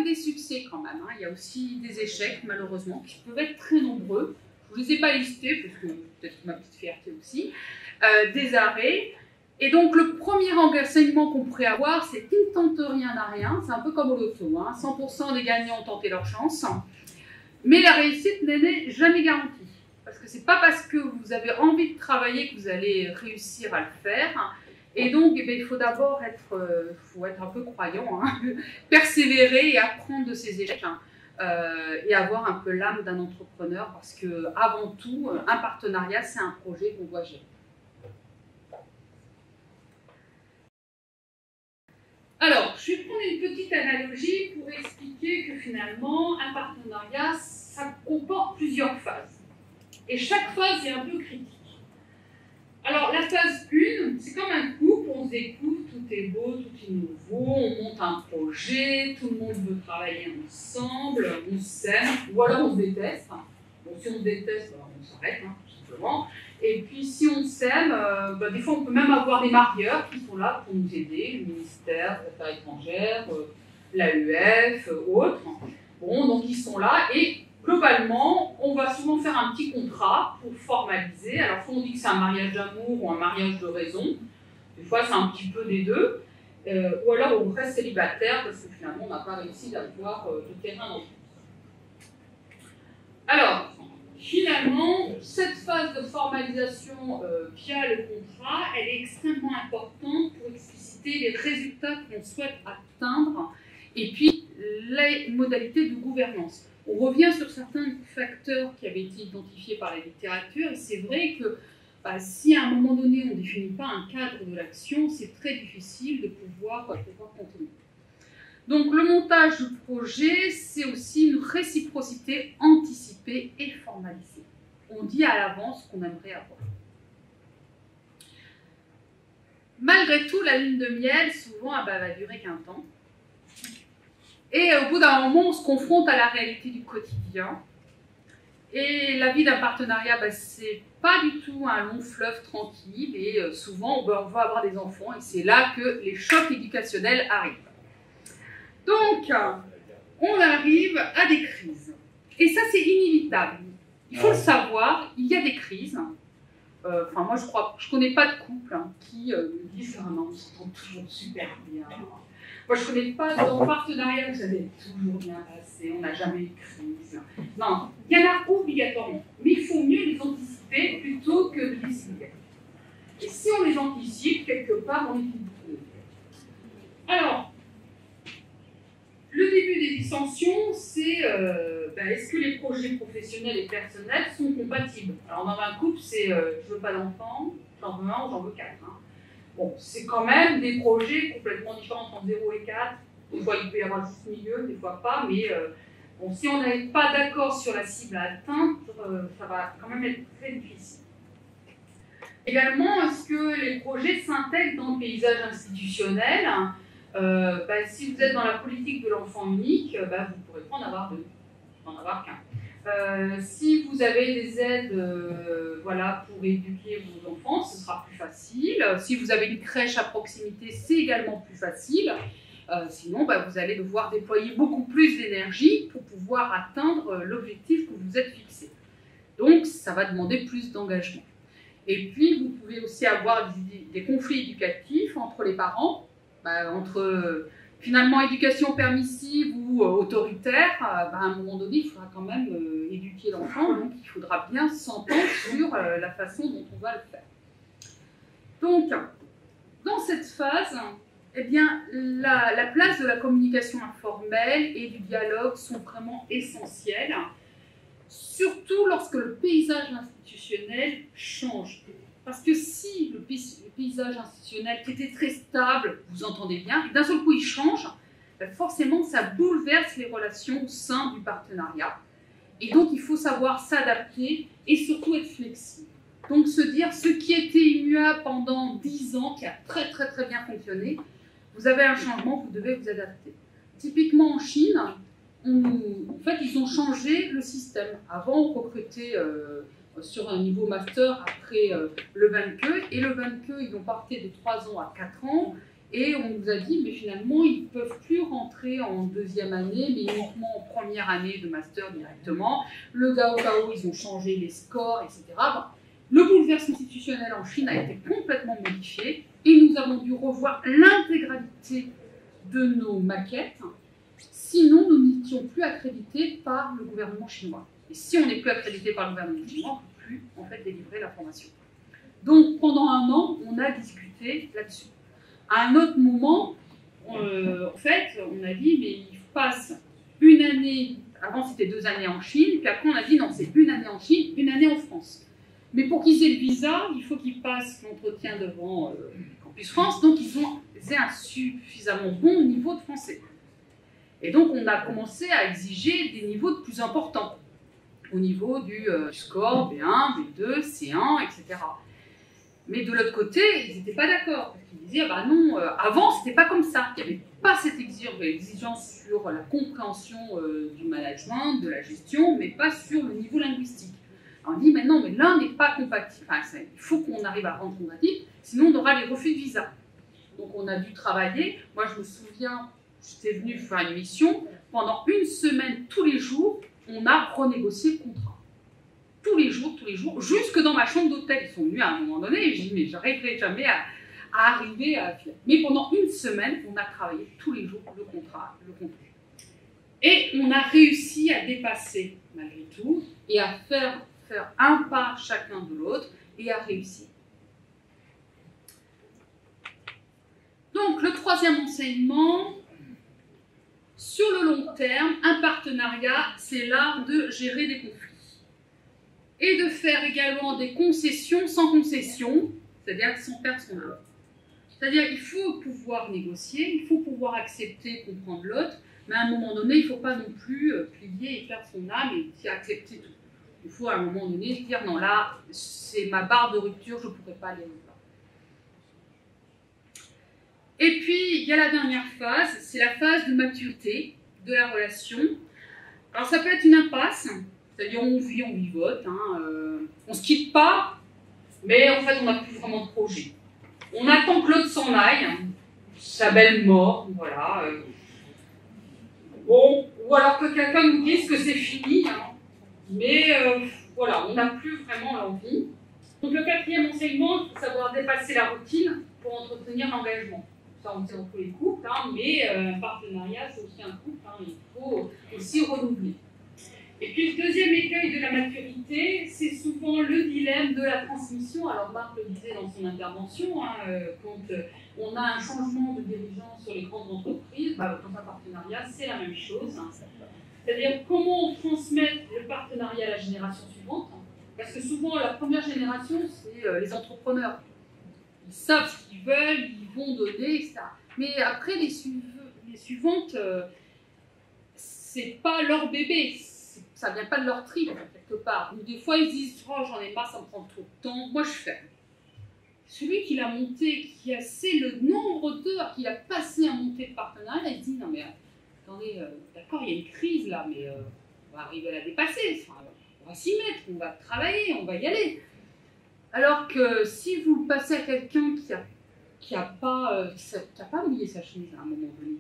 des succès quand même, hein. Il y a aussi des échecs, malheureusement, qui peuvent être très nombreux. Je ne vous ai pas listés, parce que peut-être ma petite fierté aussi. Des arrêts. Et donc, le premier enseignement qu'on pourrait avoir, c'est qui ne tente rien n'a rien. C'est un peu comme au loto, hein. 100% des gagnants ont tenté leur chance. Mais la réussite n'est jamais garantie. Parce que ce n'est pas parce que vous avez envie de travailler que vous allez réussir à le faire. Et donc, eh bien, il faut d'abord être un peu croyant, hein, persévérer et apprendre de ses échecs, hein, et avoir un peu l'âme d'un entrepreneur, parce que avant tout, un partenariat, c'est un projet qu'on doit gérer. Alors, je vais prendre une petite analogie pour expliquer que finalement, un partenariat, ça comporte plusieurs phases. Et chaque phase est un peu critique. Alors, la phase 1, c'est comme un couple, on se découvre, tout est beau, tout est nouveau, on monte un projet, tout le monde veut travailler ensemble, on s'aime, ou alors on se déteste. Bon, si on se déteste, on s'arrête, hein, tout simplement. Et puis, si on s'aime, des fois, on peut même avoir des marieurs qui sont là pour nous aider, le ministère des Affaires étrangères, l'AEF, autres. Bon, donc ils sont là et globalement, on va souvent faire un petit contrat pour formaliser. Alors, soit on dit que c'est un mariage d'amour ou un mariage de raison. Des fois, c'est un petit peu des deux. Ou alors, on reste célibataire parce que finalement, on n'a pas réussi d'avoir de terrain d'entente. Alors, finalement, cette phase de formalisation via le contrat, elle est extrêmement importante pour expliciter les résultats qu'on souhaite atteindre et puis les modalités de gouvernance. On revient sur certains facteurs qui avaient été identifiés par la littérature, et c'est vrai que si à un moment donné on ne définit pas un cadre de l'action, c'est très difficile de pouvoir continuer. Donc le montage du projet, c'est aussi une réciprocité anticipée et formalisée. On dit à l'avance ce qu'on aimerait avoir. Malgré tout, la lune de miel, souvent, va durer qu'un temps. Et au bout d'un moment, on se confronte à la réalité du quotidien. Et la vie d'un partenariat, c'est pas du tout un long fleuve tranquille. Et souvent, on va avoir des enfants. Et c'est là que les chocs éducationnels arrivent. Donc, on arrive à des crises. Et ça, c'est inévitable. Il faut le savoir, il y a des crises. Moi, je connais pas de couple qui me disent « Ah non, on s'entend toujours super bien ». Moi, je connais pas de partenariat où ça s'est toujours bien passé, on n'a jamais eu de crise. Non, il y en a obligatoirement. Mais il faut mieux les anticiper plutôt que de décider. Et si on les anticipe, quelque part, on est plus. Alors, le début des dissensions, c'est est-ce que les projets professionnels et personnels sont compatibles? Alors, dans un couple, c'est je veux pas d'enfant, j'en veux un ou j'en veux 4. Hein. Bon, c'est quand même des projets complètement différents entre 0 et 4. Des fois, il peut y avoir le juste milieu, des fois pas, mais si on n'est pas d'accord sur la cible à atteindre, ça va quand même être très difficile. Également, est-ce que les projets s'intègrent dans le paysage institutionnel? Si vous êtes dans la politique de l'enfant unique, vous ne pourrez pas en avoir deux, en avoir qu'un. Si vous avez des aides pour éduquer vos enfants, ce sera plus facile. Si vous avez une crèche à proximité, c'est également plus facile. Sinon, vous allez devoir déployer beaucoup plus d'énergie pour pouvoir atteindre l'objectif que vous êtes fixé. Donc, ça va demander plus d'engagement. Et puis, vous pouvez aussi avoir des conflits éducatifs entre les parents, entre finalement éducation permissive ou autoritaire. À un moment donné, il faudra quand même éduquer l'enfant, donc il faudra bien s'entendre sur la façon dont on va le faire. Donc, dans cette phase, eh bien, la place de la communication informelle et du dialogue sont vraiment essentielles, surtout lorsque le paysage institutionnel change. Parce que si le paysage institutionnel qui était très stable, vous entendez bien, et d'un seul coup il change, forcément ça bouleverse les relations au sein du partenariat. Et donc il faut savoir s'adapter et surtout être flexible. Donc se dire ce qui était immuable pendant 10 ans, qui a très bien fonctionné, vous avez un changement, vous devez vous adapter. Typiquement en Chine, ils ont changé le système. Avant on recrutait sur un niveau master après le VANQUE, et le VANQUE, ils ont porté de 3 ans à 4 ans, Et on nous a dit, mais finalement, ils ne peuvent plus rentrer en deuxième année, mais uniquement en première année de master directement. Le Gaokao, ils ont changé les scores, etc. Bon, le bouleversement institutionnel en Chine a été complètement modifié et nous avons dû revoir l'intégralité de nos maquettes. Sinon, nous n'étions plus accrédités par le gouvernement chinois. Et si on n'est plus accrédité par le gouvernement chinois, on ne peut plus en fait, délivrer la formation. Donc, pendant un an, on a discuté là-dessus. À un autre moment, en fait, on a dit, mais il passe une année, avant c'était 2 années en Chine, puis après on a dit, non, c'est une année en Chine, une année en France. Mais pour qu'ils aient le visa, il faut qu'ils passent l'entretien devant Campus France, donc ils aient un suffisamment bon niveau de français. Et donc on a commencé à exiger des niveaux de plus importants, au niveau du score B1, B2, C1, etc. Mais de l'autre côté, ils n'étaient pas d'accord, parce qu'ils disaient, bah non, avant c'était pas comme ça, il n'y avait pas cette exigence sur la compréhension du management, de la gestion, mais pas sur le niveau linguistique. Alors on dit, mais non, mais l'un n'est pas compatible, enfin, il faut qu'on arrive à rendre compatible, sinon on aura les refus de visa. Donc on a dû travailler, moi je me souviens, j'étais venue faire une mission, pendant une semaine, tous les jours, on a renégocié le contrat. Tous les jours, jusque dans ma chambre d'hôtel. Ils sont venus à un moment donné et j'ai dit, mais je n'arriverai jamais à arriver à faire. Mais pendant une semaine, on a travaillé tous les jours le contrat, le contenu. Et on a réussi à dépasser, malgré tout, et à faire un pas chacun de l'autre, et à réussir. Donc, le troisième enseignement, sur le long terme, un partenariat, c'est l'art de gérer des conflits. Et de faire également des concessions sans concession, c'est-à-dire sans perdre son âme. C'est-à-dire qu'il faut pouvoir négocier, il faut pouvoir accepter, comprendre l'autre, mais à un moment donné, il ne faut pas non plus plier et perdre son âme et accepter tout. Il faut à un moment donné se dire, non là, c'est ma barre de rupture, je ne pourrais pas aller au-delà. Et puis, il y a la dernière phase, c'est la phase de maturité de la relation. Alors ça peut être une impasse, c'est-à-dire on vit, on vivote, on ne se quitte pas, mais en fait on n'a plus vraiment de projet. On attend que l'autre s'en aille, sa belle mort, voilà. Bon, ou alors que quelqu'un nous dise que c'est fini, mais voilà, on n'a plus vraiment l'envie. Donc le quatrième enseignement, il faut savoir dépasser la routine pour entretenir l'engagement. Ça on le sait dans tous les couples, mais un partenariat c'est aussi un couple, il faut aussi renouveler. Et puis le deuxième écueil de la maturité, c'est souvent le dilemme de la transmission. Alors Marc le disait dans son intervention, quand on a un changement de dirigeant sur les grandes entreprises, dans un partenariat, c'est la même chose. C'est-à-dire comment transmettre le partenariat à la génération suivante. Parce que souvent, la première génération, c'est les entrepreneurs. Ils savent ce qu'ils veulent, ils vont donner, etc. Mais après, les suivantes, c'est pas leur bébé. Ça vient pas de leur tribu, quelque part. Donc, des fois, ils disent « Oh, j'en ai marre, ça me prend trop de temps, moi je fais. » Celui qui l'a monté, qui a sait le nombre d'heures qu'il a passé à monter le partenariat, il dit « Non mais, attendez, d'accord, il y a une crise là, mais on va arriver à la dépasser. Enfin, on va s'y mettre, on va travailler, on va y aller. » Alors que si vous le passez à quelqu'un qui a pas mouillé sa chemise à un moment donné,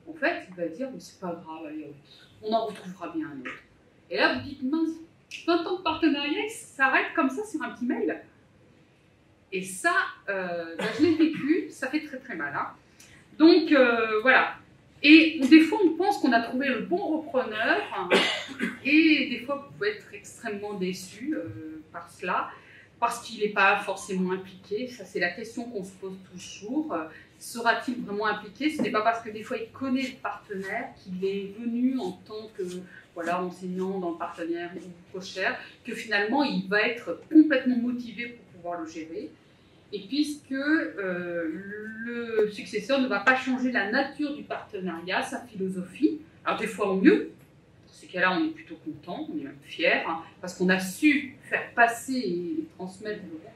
en fait, il va dire « C'est pas grave, allez, on en retrouvera bien un autre. » Et là, vous dites, mince, 20 ans de partenariat, ça s'arrête comme ça sur un petit mail. Et ça, je l'ai vécu, ça fait très très mal. Donc, voilà. Et des fois, on pense qu'on a trouvé le bon repreneur, et des fois, vous pouvez être extrêmement déçu par cela, parce qu'il n'est pas forcément impliqué. Ça, c'est la question qu'on se pose toujours. Sera-t-il vraiment impliqué? Ce n'est pas parce que des fois, il connaît le partenaire qu'il est venu en tant que enseignant dans le partenaire ou coachère, que finalement, il va être complètement motivé pour pouvoir le gérer. Et puisque le successeur ne va pas changer la nature du partenariat, sa philosophie, alors des fois au mieux, dans ces cas-là on est plutôt content, on est même fier, parce qu'on a su faire passer et transmettre le bon.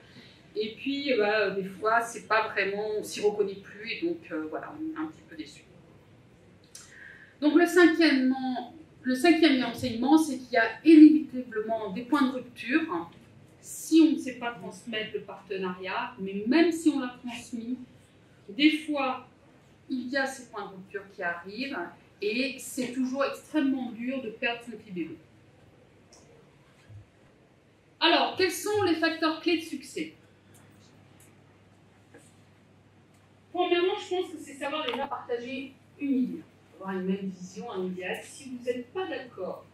Et puis des fois c'est pas vraiment, on s'y reconnaît plus et donc voilà, on est un petit peu déçu. Donc le cinquième enseignement, c'est qu'il y a inévitablement des points de rupture, si on ne sait pas transmettre le partenariat, mais même si on l'a transmis, Des fois, il y a ces points de rupture qui arrivent et c'est toujours extrêmement dur de perdre son petit bébé. Alors, quels sont les facteurs clés de succès? Premièrement, je pense que c'est savoir déjà partager une idée, avoir une même vision, un idéal. Si vous n'êtes pas d'accord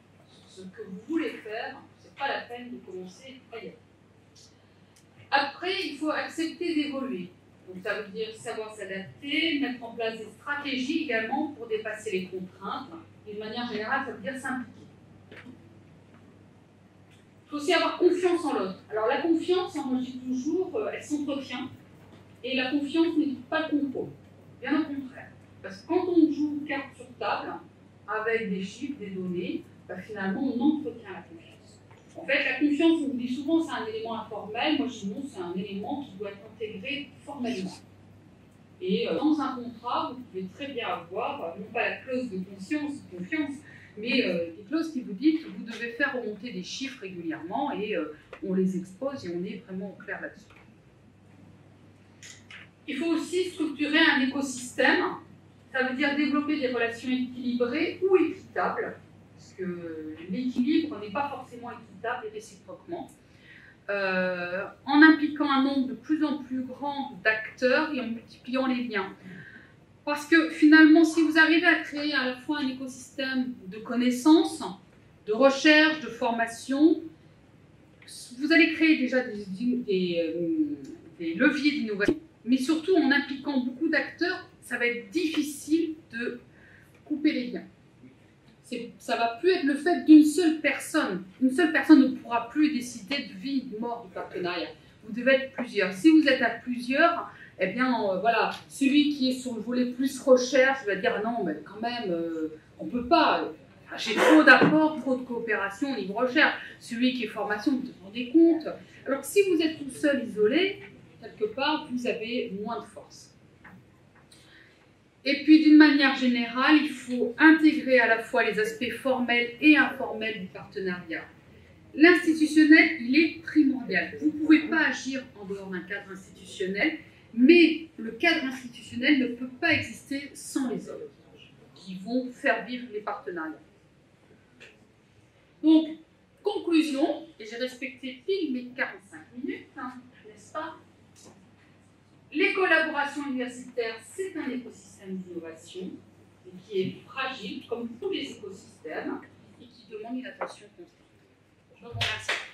sur ce que vous voulez faire, ce n'est pas la peine de commencer ailleurs. Après, il faut accepter d'évoluer. Donc ça veut dire savoir s'adapter, mettre en place des stratégies également pour dépasser les contraintes. Et de manière générale, ça veut dire s'impliquer. Il faut aussi avoir confiance en l'autre. Alors la confiance, moi je dis toujours, elle s'entretient. Et la confiance n'évite pas le contrôle. Bien au contraire. Parce que quand on joue carte sur table, avec des chiffres, des données, finalement on entretient la confiance. En fait, la confiance, on vous dit souvent, c'est un élément informel. Moi, je dis non, c'est un élément qui doit être intégré formellement. Et dans un contrat, vous pouvez très bien avoir, non pas la clause de confiance, mais des clauses qui vous disent que vous devez faire remonter des chiffres régulièrement et on les expose et on est vraiment au clair là-dessus. Il faut aussi structurer un écosystème. Ça veut dire développer des relations équilibrées ou équitables. Parce que l'équilibre n'est pas forcément équitable et réciproquement, en impliquant un nombre de plus en plus grand d'acteurs et en multipliant les liens. Parce que finalement, si vous arrivez à créer à la fois un écosystème de connaissances, de recherche, de formation, vous allez créer déjà des leviers d'innovation, mais surtout en impliquant beaucoup d'acteurs, ça va être difficile de couper les liens. Ça ne va plus être le fait d'une seule personne. Une seule personne ne pourra plus décider de vie, de mort du partenariat. Vous devez être plusieurs. Si vous êtes à plusieurs, eh bien, voilà, celui qui est sur le volet plus recherche va dire non, mais quand même, on ne peut pas. J'ai trop d'apports, trop de coopération au niveau recherche. Celui qui est formation, vous vous rendez compte. Alors que si vous êtes tout seul, isolé, quelque part, vous avez moins de force. Et puis, d'une manière générale, il faut intégrer à la fois les aspects formels et informels du partenariat. L'institutionnel, il est primordial. Vous ne pouvez pas agir en dehors d'un cadre institutionnel, mais le cadre institutionnel ne peut pas exister sans les autres qui vont faire vivre les partenariats. Donc, conclusion, et j'ai respecté pile mes 45 minutes, n'est-ce pas? Les collaborations universitaires, c'est un écosystème d'innovation qui est fragile, comme tous les écosystèmes, et qui demande une attention constante. Je vous remercie.